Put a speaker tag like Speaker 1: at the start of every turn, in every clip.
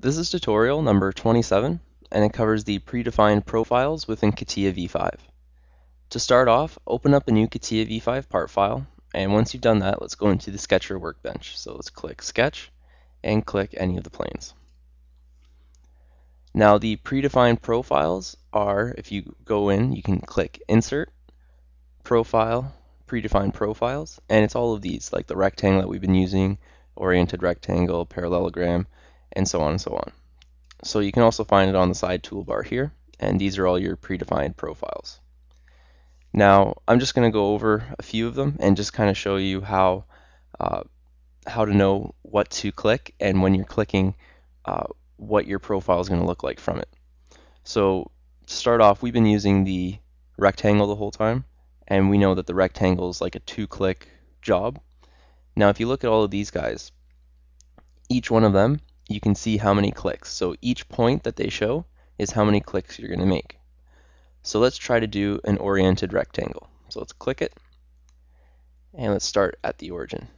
Speaker 1: This is tutorial number 27, and it covers the predefined profiles within Catia v5. To start off, open up a new Catia v5 part file, and once you've done that, let's go into the Sketcher workbench. So let's click Sketch, and click any of the planes. Now the predefined profiles are, if you go in, you can click Insert, Profile, Predefined Profiles, and it's all of these, like the rectangle that we've been using, oriented rectangle, parallelogram, and so on and so on. So you can also find it on the side toolbar here, and these are all your predefined profiles. Now I'm just going to go over a few of them and just kind of show you how to know what to click, and when you're clicking, what your profile is going to look like from it. So to start off, we've been using the rectangle the whole time, and we know that the rectangle is like a 2-click job. Now if you look at all of these guys, each one of them, you can see how many clicks. So each point that they show is how many clicks you're going to make. So let's try to do an oriented rectangle. So let's click it, and let's start at the origin.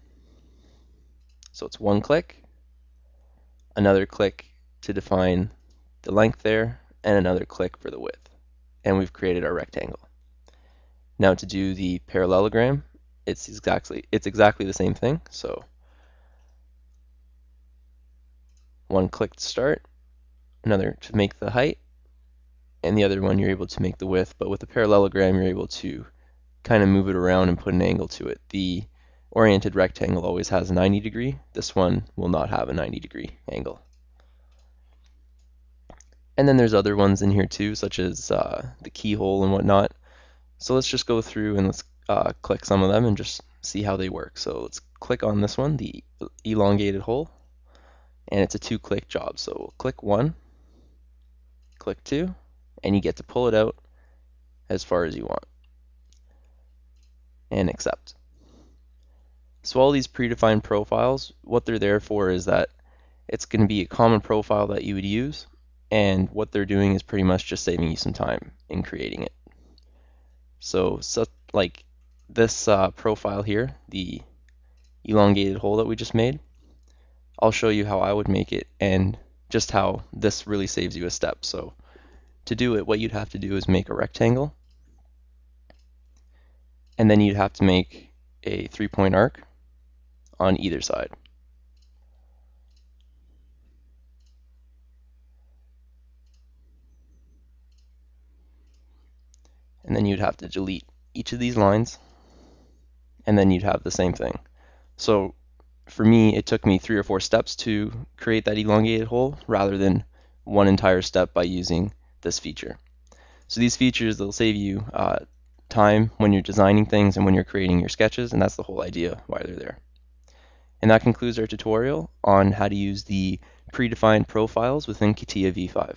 Speaker 1: So it's 1 click, another click to define the length there, and another click for the width. And we've created our rectangle. Now to do the parallelogram, it's exactly the same thing. So 1 click to start, another to make the height, and the other one you're able to make the width. But with the parallelogram, you're able to kind of move it around and put an angle to it. The oriented rectangle always has a 90 degree. This one will not have a 90 degree angle. And then there's other ones in here too, such as the keyhole and whatnot. So let's just go through and let's click some of them and just see how they work. So let's click on this one, the elongated hole, and it's a 2-click job. So we'll click 1, click 2, and you get to pull it out as far as you want, and accept. So all these predefined profiles, what they're there for is that it's going to be a common profile that you would use, and what they're doing is pretty much just saving you some time in creating it. So like this profile here, the elongated hole that we just made, I'll show you how I would make it and just how this really saves you a step. So to do it, what you'd have to do is make a rectangle, and then you'd have to make a 3-point arc on either side. And then you'd have to delete each of these lines, and then you'd have the same thing. So for me, it took me 3 or 4 steps to create that elongated hole rather than one entire step by using this feature. So these features, they'll save you time when you're designing things and when you're creating your sketches, and that's the whole idea why they're there. And that concludes our tutorial on how to use the predefined profiles within Catia v5.